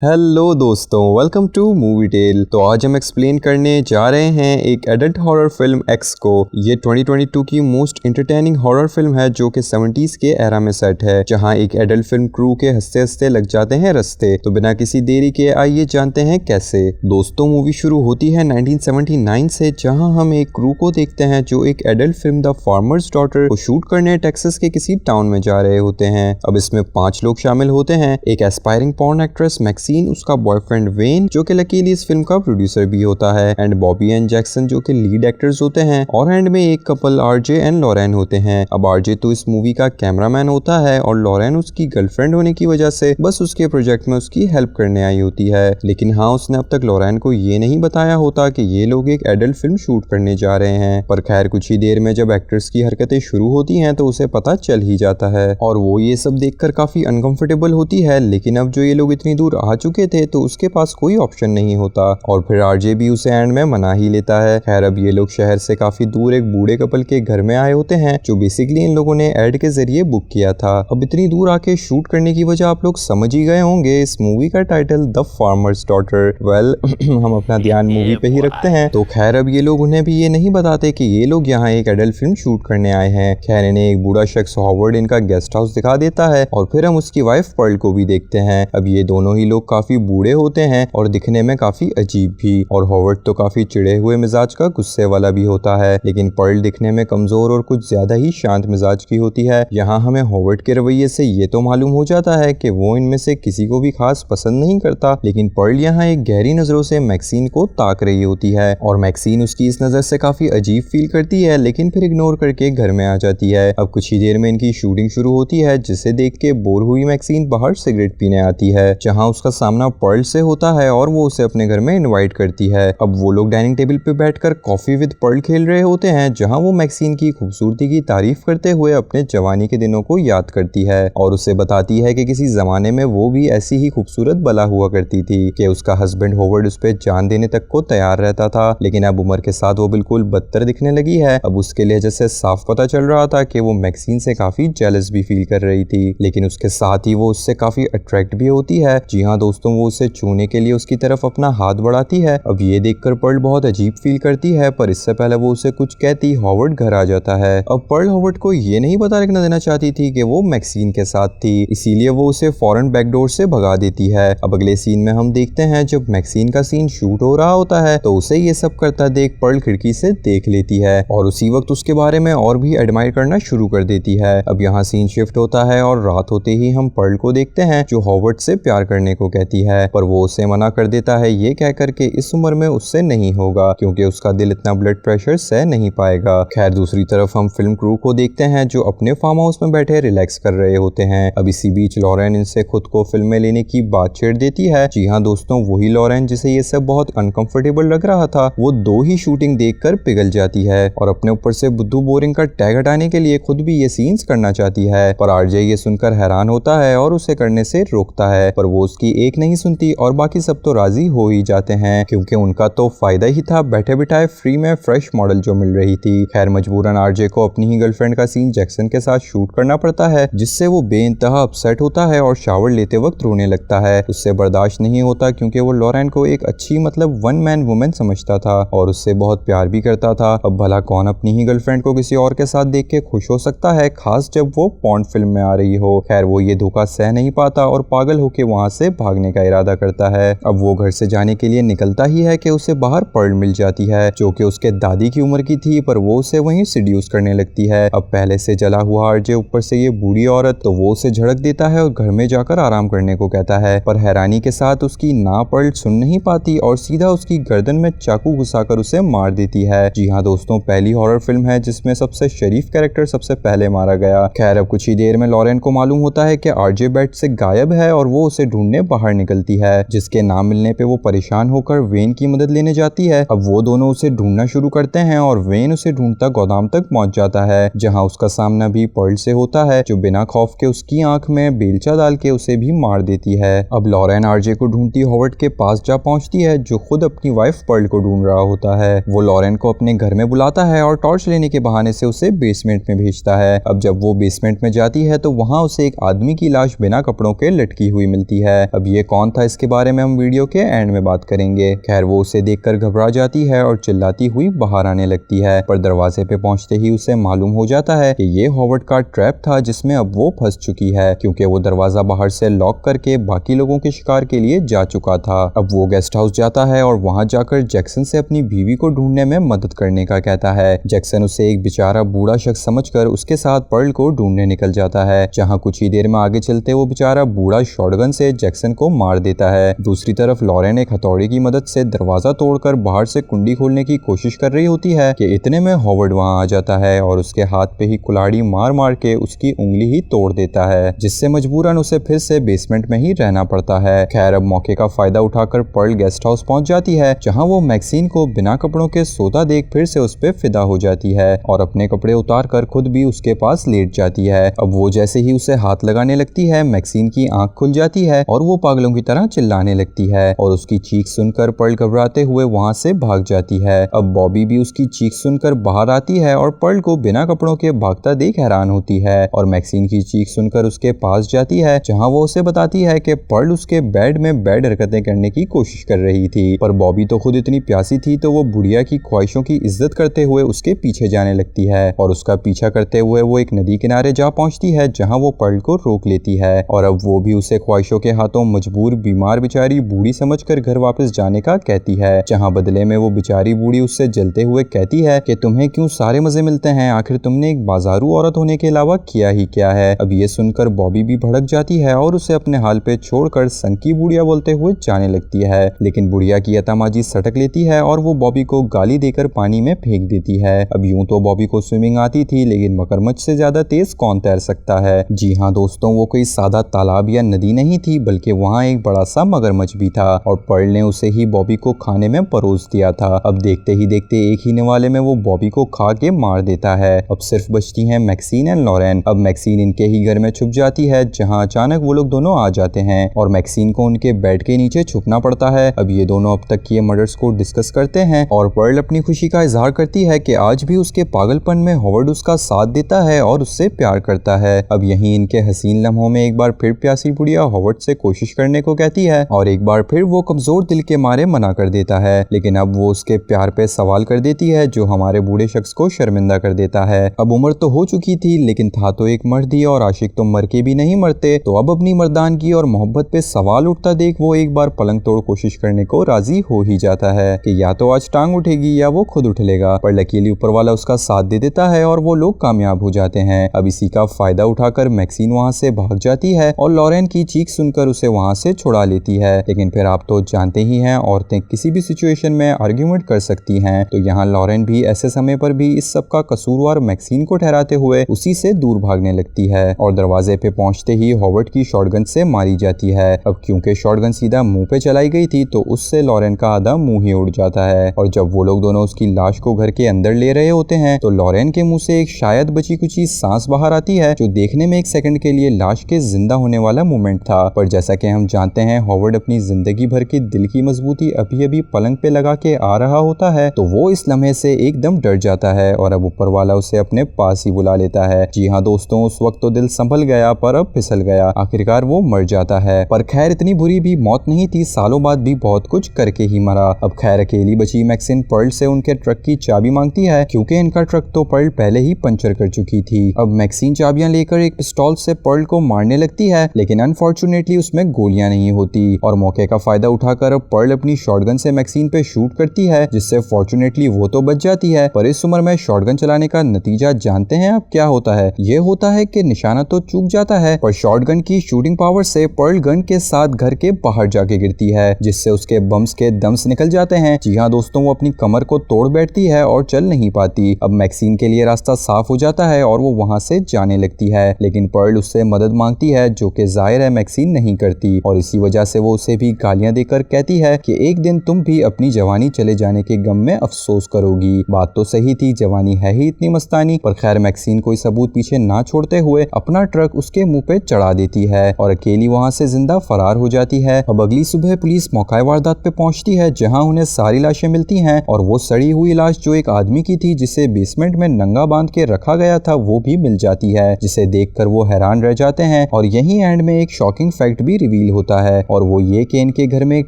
Hello दोस्तों, welcome two movie tell. तो आज हम एक्सप्लेन करने जा रहे हैं एक एडल्ट हॉरर फिल्म एक्स को। ये 2022 की मोस्ट एंटरटेनिंग हॉरर फिल्म है जो कि 70s के एरा में सेट है, जहां एक एडल्ट फिल्म क्रू के हंसते हंसते लग जाते हैं रस्ते। तो बिना किसी देरी के आइए जानते हैं कैसे। दोस्तों, मूवी शुरू होती है 1979 से, जहां हम एक क्रू को देखते हैं जो एक adult film the farmers daughter को शूट करने टेक्सास के किसी टाउन में जा रहे होते हैं। अब इसमें 5 लोग शामिल होते हैं। एक एस्पायरिंग पॉर्न एक्ट्रेस मैक्सिन, उसका बॉयफ्रेंड वेन जो कि लकीली इस फिल्म का प्रोड्यूसर भी होता है, एंड बॉबी एंड जैक्सन जो कि लीड एक्टर्स होते हैं, और एंड में एक कपल आरजे एंड लॉरेन होते हैं। अब आरजे तो इस मूवी का कैमरामैन होता है और लॉरेन उसकी गर्लफ्रेंड होने की वजह से बस उसके प्रोजेक्ट में उसकी हेल्प करने आई होती है। लेकिन हाँ, उसने अब तक लॉरेन को ये नहीं बताया होता कि ये लोग एक एडल्ट फिल्म शूट करने जा रहे हैं। पर खैर, कुछ ही देर में जब एक्टर्स की हरकतें शुरू होती हैं तो उसे पता चल ही जाता है और वो ये सब देखकर काफी अनकंफर्टेबल होती है। लेकिन अब जो ये लोग इतनी दूर आ चुके थे तो उसके पास कोई ऑप्शन नहीं होता और फिर आरजे भी उसे एंड में मना ही लेता है। खैर, अब ये लोग शहर से काफी दूर एक बूढ़े कपल के घर में आए होते हैं जो बेसिकली इन लोगों ने एड के जरिए बुक किया था। अब इतनी दूर आके शूट करने की वजह आप लोग समझ ही गए होंगे, इस मूवी का title the farmers daughter. Well हम अपना ध्यान मूवी पे ही रखते हैं। तो खैर, अब ये लोग उन्हें भी ये नहीं बताते कि ये लोग यहाँ एक एडल्ट फिल्म शूट करने आए हैं। खैर, इन्हें एक बूढ़ा शख्स हॉवर्ड इनका गेस्ट हाउस दिखा देता है और फिर हम उसकी वाइफ पर्ल को भी देखते हैं। अब ये दोनों ही लोग काफी बूढ़े होते हैं और दिखने में काफी अजीब भी, और हॉवर्ड तो काफी चिढ़े हुए मिजाज का गुस्से वाला भी होता है, लेकिन पर्ल दिखने में कमजोर और कुछ ज्यादा ही शांत मिजाज की होती है। यहाँ हमें हॉवर्ड के रवैये से ये तो मालूम हो जाता है कि वो इनमें से किसी को भी खास पसंद नहीं करता, लेकिन पर्ल यहाँ एक गहरी नजरों से मैक्सिन को ताक रही होती है और मैक्सिन उसकी इस नजर से काफी अजीब फील करती है, लेकिन फिर इग्नोर करके घर में आ जाती है। अब कुछ ही देर में इनकी शूटिंग शुरू होती है, जिसे देख के बोर हुई मैक्सिन बाहर सिगरेट पीने आती है, जहाँ उसका सामना पर्ल से होता है और वो उसे अपने घर में इनवाइट करती है। अब वो लोग डाइनिंग टेबल पे बैठकर कॉफी विद पर्ल खेल रहे होते हैं, जहां वो मैक्सिन की खूबसूरती की तारीफ करते हुए अपने जवानी के दिनों को याद करती है और उसे बताती है कि किसी जमाने में वो भी ऐसी ही खूबसूरत बला हुआ करती थी कि उसका हस्बैंड हॉवर्ड उस पे जान देने तक को तैयार रहता था, लेकिन अब उम्र के साथ वो बिल्कुल बदतर दिखने लगी है। अब उसके लहजे से साफ पता चल रहा था कि वो मैक्सिन से काफी जेलस भी फील कर रही थी, लेकिन उसके साथ ही वो उससे काफी अट्रैक्ट भी होती है। जी हाँ दोस्तों, वो उसे छूने के लिए उसकी तरफ अपना हाथ बढ़ाती है। अब ये देखकर पर्ल बहुत अजीब फील करती है, पर इससे पहले वो उसे कुछ कहती हॉवर्ड घर आ जाता है। अब पर्ल हॉवर्ड को ये नहीं पता रखना देना चाहती थी कि वो मैक्सिन के साथ थी, इसीलिए वो उसे फौरन बैकडोर से भगा देती है। अब अगले सीन में हम देखते हैं जब मैक्सिन का सीन शूट हो रहा होता है तो उसे ये सब करता देख पर्ल खिड़की से देख लेती है और उसी वक्त उसके बारे में और भी एडमायर करना शुरू कर देती है। अब यहाँ सीन शिफ्ट होता है और रात होते ही हम पर्ल को देखते हैं जो हॉवर्ड से प्यार करने को कहती है, पर वो उसे मना कर देता है ये कहकर के इस उम्र में उससे नहीं होगा क्योंकि उसका दिल इतना ब्लड प्रेशर सह नहीं पाएगा। खैर, दूसरी तरफ हम फिल्म क्रू को देखते हैं जो अपने फार्म हाउस में बैठे रिलैक्स कर रहे होते हैं। अब इसी बीच लॉरेन इनसे खुद को फिल्म में लेने की बात छेड़ देती है। जी हाँ दोस्तों, वही लॉरेन जिसे ये सब बहुत अनकंफर्टेबल लग रहा था, वो 2 ही शूटिंग देखकर पिघल जाती है और अपने ऊपर से बुद्धू बोरिंग का टैग हटाने के लिए खुद भी ये सीन्स करना चाहती है, पर आरजे ये सुनकर हैरान होता है और उसे करने से रोकता है, पर वो उसकी एक नहीं सुनती और बाकी सब तो राजी हो ही जाते हैं क्योंकि उनका तो फायदा ही था बैठे बिठाए फ्री में फ्रेश मॉडल जो मिल रही थी। खैर, मजबूरन आरजे को अपनी ही गर्लफ्रेंड का सीन जैक्सन के साथ शूट करना पड़ता है, जिससे वो बेइंतहा अपसेट होता है और शावर लेते वक्त रोने लगता है। उससे बर्दाश्त नहीं होता क्योंकि वो लॉरेन को एक अच्छी मतलब वन मैन वुमेन समझता था और उससे बहुत प्यार भी करता था। अब भला कौन अपनी ही गर्लफ्रेंड को किसी और के साथ देख के खुश हो सकता है, खास जब वो पॉर्न फिल्म में आ रही हो। खैर, वो ये धोखा सह नहीं पाता और पागल होके वहां से भागने का इरादा करता है। अब वो घर से जाने के लिए निकलता ही है कि उसे बाहर पर्ल मिल जाती है जो कि उसके दादी की उम्र की थी, पर वो उसे वहीं सिड्यूस करने लगती है। अब पहले से जला हुआ आरजे ऊपर से ये बूढ़ी औरत, तो वो उसे झड़क देता है और घर में जाकर आराम करने को कहता है, पर हैरानी के साथ उसकी ना पर्ल सुन नहीं पाती और सीधा उसकी गर्दन में चाकू घुसाकर उसे मार देती है। जी हाँ दोस्तों, पहली हॉरर फिल्म है जिसमें सबसे शरीफ कैरेक्टर सबसे पहले मारा गया। खैर, अब कुछ ही देर में लॉरेन को मालूम होता है कि आरजे बेड से गायब है और वो उसे ढूंढने बाहर निकलती है, जिसके ना मिलने पे वो परेशान होकर वेन की मदद लेने जाती है। अब वो दोनों उसे ढूंढना शुरू करते हैं और वेन उसे ढूंढता गोदाम तक पहुंच जाता है, जहां उसका सामना भी पर्ल से होता है जो बिना खौफ के उसकी आंख में बेलचा डाल के उसे भी मार देती है। अब लॉरेन आरजे को ढूंढती हॉवर्ड के पास जा पहुंचती है जो खुद अपनी वाइफ पर्ल को ढूंढ रहा होता है। वो लॉरेन को अपने घर में बुलाता है और टॉर्च लेने के बहाने से उसे बेसमेंट में भेजता है। अब जब वो बेसमेंट में जाती है तो वहां उसे एक आदमी की लाश बिना कपड़ों के लटकी हुई मिलती है। अब ये कौन था इसके बारे में हम वीडियो के एंड में बात करेंगे। खैर वो उसे देखकर घबरा जाती है और चिल्लाती हुई बाहर आने लगती है, पर दरवाजे पे पहुंचते ही उसे मालूम हो जाता है कि ये हॉवर्ड का ट्रैप था जिसमें अब वो फंस चुकी है, क्योंकि वो दरवाजा बाहर से लॉक करके बाकी लोगों के शिकार के लिए जा चुका था। अब वो गेस्ट हाउस जाता है और वहां जाकर जैक्सन से अपनी बीवी को ढूंढने में मदद करने का कहता है। जैक्सन उसे एक बेचारा बूढ़ा शख्स समझकर उसके साथ पर्ल को ढूंढने निकल जाता है, जहां कुछ ही देर में आगे चलते वो बेचारा बूढ़ा शॉटगन से जैक्सन को मार देता है। दूसरी तरफ लॉरेन एक हथौड़ी की मदद से दरवाजा तोड़कर बाहर से कुंडी खोलने की कोशिश कर रही होती है कि इतने में हॉवर्ड वहां आ जाता है और उसके हाथ पे ही कुल्हाड़ी मार मार के उसकी उंगली ही तोड़ देता है, जिससे मजबूरन उसे फिर से बेसमेंट में ही रहना पड़ता है। खैर अब मौके का फायदा उठाकर पर्ल गेस्ट हाउस पहुंच जाती है, जहां वो मैक्सिन को बिना कपड़ों के सोता देख फिर से उस पे फिदा हो जाती है और अपने कपड़े उतार कर खुद भी उसके पास लेट जाती है। अब वो जैसे ही उसे हाथ लगाने लगती है, मैक्सिन की आंख खुल जाती है और वो पागलों की तरह चिल्लाने लगती है और उसकी चीख सुनकर पर्ल घबराते हुए वहां से भाग जाती है। अब बॉबी भी उसकी चीख सुनकर बाहर आती है और पर्ल को बिना कपड़ों के भागता देख हैरान होती है और मैक्सिन की चीख सुनकर उसके पास जाती है, जहां वो उसे बताती है कि पर्ल उसके बेड में बैड हरकतें करने की कोशिश कर रही थी, पर बॉबी तो खुद इतनी प्यासी थी तो वो बुढ़िया की ख्वाहिशों की इज्जत करते हुए उसके पीछे जाने लगती है और उसका पीछा करते हुए वो एक नदी किनारे जा पहुंचती है, जहां वो पर्ल को रोक लेती है और अब वो भी उसे ख्वाहिशों के हाथों मजबूर बीमार बेचारी बूढ़ी समझकर घर वापस जाने का कहती है, जहां बदले में वो बेचारी बूढ़ी उससे जलते हुए कहती है कि तुम्हें क्यों सारे मजे मिलते हैं, आखिर तुमने एक बाजारू औरत होने के अलावा किया ही क्या है। अब ये सुनकर बॉबी भी भड़क जाती है और उसे अपने हाल पे छोड़कर संकी बुढ़िया बोलते हुए जाने लगती है, लेकिन बुढ़िया की अतामाजी सटक लेती है और वो बॉबी को गाली देकर पानी में फेंक देती है। अब यूं तो बॉबी को स्विमिंग आती थी, लेकिन मगरमच्छ से ज्यादा तेज कौन तैर सकता है। जी हाँ दोस्तों, वो कोई सादा तालाब या नदी नहीं थी, बल्कि वहाँ एक बड़ा सा मगरमच्छ भी था और पर्ल ने उसे ही बॉबी को खाने में परोस दिया था। अब देखते ही देखते एक ही निवाले में वो बॉबी को खा के मार देता है। अब सिर्फ बचती हैं मैक्सिन एंड लॉरेन। अब मैक्सिन इनके ही घर में छुप जाती है, जहाँ अचानक वो लोग दोनों आ जाते हैं और मैक्सिन को उनके बेड के नीचे छुपना पड़ता है। अब ये दोनों अब तक किए मर्डर्स को डिस्कस करते हैं और पर्ल अपनी खुशी का इजहार करती है कि आज भी उसके पागलपन में हॉवर्ड उसका साथ देता है और उससे प्यार करता है। अब यहीं इनके हसीन लम्हों में एक बार फिर प्यासी बुढ़िया हॉवर्ड से कोशिश करने को कहती है और एक बार फिर वो कमजोर दिल के मारे मना कर देता है, लेकिन अब वो उसके प्यार पे सवाल कर देती है जो हमारे बूढ़े शख्स को शर्मिंदा कर देता है। अब उम्र तो हो चुकी थी, लेकिन था तो एक मर्द ही और आशिक तो मर के भी नहीं मरते, तो अब अपनी मर्दानगी और मोहब्बत पे सवाल उठता देख वो एक बार पलंग तोड़ कोशिश करने को राजी हो ही जाता है कि या तो आज टांग उठेगी या वो खुद उठ लेगा, पर लकीली ऊपर वाला उसका साथ दे देता है और वो लोग कामयाब हो जाते हैं। अब इसी का फायदा उठाकर मैक्सिन वहाँ से भाग जाती है और लॉरेन की चीख सुनकर उसे वहाँ से छुड़ा लेती है, लेकिन फिर आप तो जानते ही हैं औरतें किसी भी सिचुएशन में आर्ग्यूमेंट कर सकती हैं, तो यहाँ लॉरेन भी ऐसे समय पर भी इस सब का कसूरवार मैक्सिन को ठहराते हुए उसी से दूर भागने लगती है और दरवाजे पे पहुंचते ही हॉवर्ड की शॉटगन से मारी जाती है। अब क्योंकि शॉटगन सीधा मुंह पे चलाई गई थी तो उससे लॉरेन का आधा मुंह ही उड़ जाता है और जब वो लोग दोनों उसकी लाश को घर के अंदर ले रहे होते हैं तो लॉरेन के मुंह से एक शायद बची कुची सांस बाहर आती है, जो देखने में एक सेकंड के लिए लाश के जिंदा होने वाला मोमेंट था, पर जैसा कि हम जानते हैं हॉवर्ड अपनी जिंदगी भर की दिल की मजबूती अभी अभी पलंग पे लगा के आ रहा होता है, तो वो इस लम्हे से एकदम डर जाता है और अब ऊपर वाला उसे अपने पास ही बुला लेता है। जी हाँ दोस्तों, उस वक्त तो दिल संभल गया पर अब फिसल गया, आखिरकार वो मर जाता है। पर खैर इतनी बुरी भी मौत नहीं थी, सालों बाद भी बहुत कुछ करके ही मरा। अब खैर अकेली बची मैक्सिन पर्ल से उनके ट्रक की चाबी मांगती है, क्योंकि इनका ट्रक तो पर्ल पहले ही पंचर कर चुकी थी। अब मैक्सिन चाबियां लेकर एक पिस्तौल से पर्ल को मारने लगती है, लेकिन अनफॉर्चुनेटली उसमें गोलियां नहीं होती और मौके का फायदा उठाकर अब पर्ल अपनी शॉटगन से मैक्सिन पे शूट करती है, जिससे फॉर्चुनेटली वो तो बच जाती है, पर इस उम्र में शॉटगन चलाने का नतीजा जानते हैं अब क्या होता है। ये होता है कि निशाना तो चूक जाता है, पर शॉटगन की शूटिंग पावर से पर्ल गन के साथ घर के बाहर जाके गिरती है, जिससे उसके बम्स के दम्स निकल जाते हैं। जी हाँ दोस्तों, वो अपनी कमर को तोड़ बैठती है और चल नहीं पाती। अब मैक्सिन के लिए रास्ता साफ हो जाता है और वो वहां से जाने लगती है, लेकिन पर्ल उससे मदद मांगती है, जो कि जाहिर है मैक्सिन नहीं करती और इसी वजह से वो उसे भी गालियां देकर कहती है कि एक दिन तुम भी अपनी जवानी चले जाने के गम में अफसोस करोगी। बात तो सही थी, जवानी है ही इतनी मस्तानी, पर खैर मैक्सिन कोई सबूत पीछे ना छोड़ते हुए अपना ट्रक उसके मुंह पे चढ़ा देती है और अकेली वहां से जिंदा फरार हो जाती है। अब अगली सुबह पुलिस मौका वारदात पे पहुंचती है, जहां उन्हें सारी लाशें मिलती हैं और वो सड़ी हुई लाश जो एक आदमी की थी जिसे बेसमेंट में नंगा बांध के रखा गया था वो भी मिल जाती है, जिसे देखकर वो हैरान रह जाते हैं और यही एंड में एक शॉकिंग फैक्ट भी रिवील रिवील होता है, और वो ये कि इनके घर में एक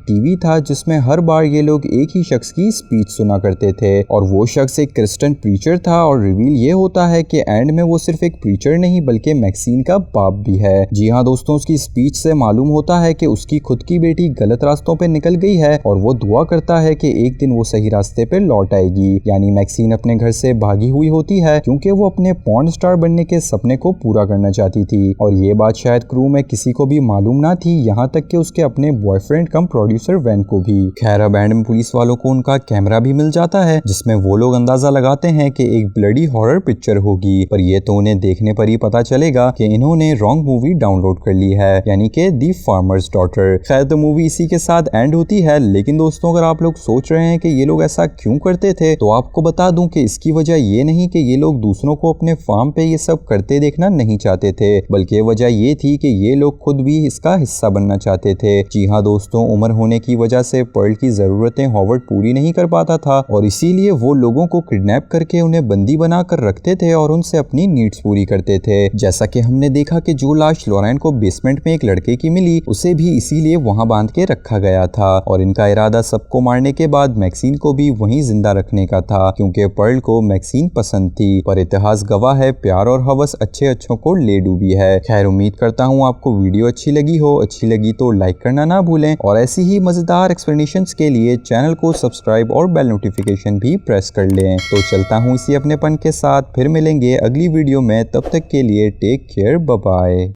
टीवी था जिसमें हर बार ये लोग एक ही शख्स की स्पीच सुना करते थे, और वो शख्स एक क्रिश्चियन प्रीचर था। और रिवील ये होता है कि एंड में वो सिर्फ एक प्रीचर नहीं बल्कि मैक्सिन का बाप भी है। जी हाँ दोस्तों, उसकी स्पीच से मालूम होता है कि उसकी खुद की बेटी गलत रास्तों पे निकल गई है, और वो दुआ करता है कि एक दिन वो सही रास्ते पे लौट आएगी। यानी मैक्सिन अपने घर से भागी हुई होती है क्योंकि वो अपने पॉर्न स्टार बनने के सपने को पूरा करना चाहती थी, और ये बात शायद क्रू में किसी को भी मालूम ना थी, यहाँ तक कि उसके अपने बॉयफ्रेंड कम प्रोड्यूसर वैन को भी। खैर अब एंड में पुलिस वालों को उनका कैमरा भी मिल जाता है जिसमें वो लोग अंदाजा लगाते हैं कि एक ब्लडी हॉरर पिक्चर होगी, पर ये तो उन्हें देखने पर ही पता चलेगा कि इन्होंने रॉन्ग मूवी डाउनलोड कर ली है, यानी कि दी फार्मर्स डॉटर। खैर तो मूवी इसी के साथ एंड होती है, लेकिन दोस्तों अगर आप लोग सोच रहे हैं कि ये लोग ऐसा क्यों करते थे, तो आपको बता दूं कि इसकी वजह ये नहीं कि ये लोग दूसरों को अपने फार्म पे ये सब करते देखना नहीं चाहते थे, बल्कि वजह ये थी कि ये लोग खुद भी इसका हिस्सा बनना चाहते थे। जी हाँ दोस्तों, उम्र होने की वजह से पर्ल की जरूरतें हॉवर्ड पूरी नहीं कर पाता था, और इसीलिए वो लोगों को किडनैप करके उन्हें बंदी बना कर रखते थे और उनसे अपनी नीड्स पूरी करते थे। जैसा कि हमने देखा कि जो लाश लॉरेन को बेसमेंट में एक लड़के की मिली, उसे भी इसीलिए वहां बांध के रखा गया था, और इनका इरादा सबको मारने के बाद मैक्सिन को भी वहीं जिंदा रखने का था, क्योंकि पर्ल को मैक्सिन पसंद थी। पर इतिहास गवाह है, प्यार और हवस अच्छे अच्छों को ले डूबी है। खैर उम्मीद करता हूँ आपको वीडियो अच्छी लगी हो। अच्छी लगी तो लाइक करना ना भूलें, और ऐसी ही मजेदार एक्सप्लेनेशंस के लिए चैनल को सब्सक्राइब और बेल नोटिफिकेशन भी प्रेस कर लें। तो चलता हूँ इसी अपनेपन के साथ, फिर मिलेंगे अगली वीडियो में, तब तक के लिए टेक केयर, बाय बाय।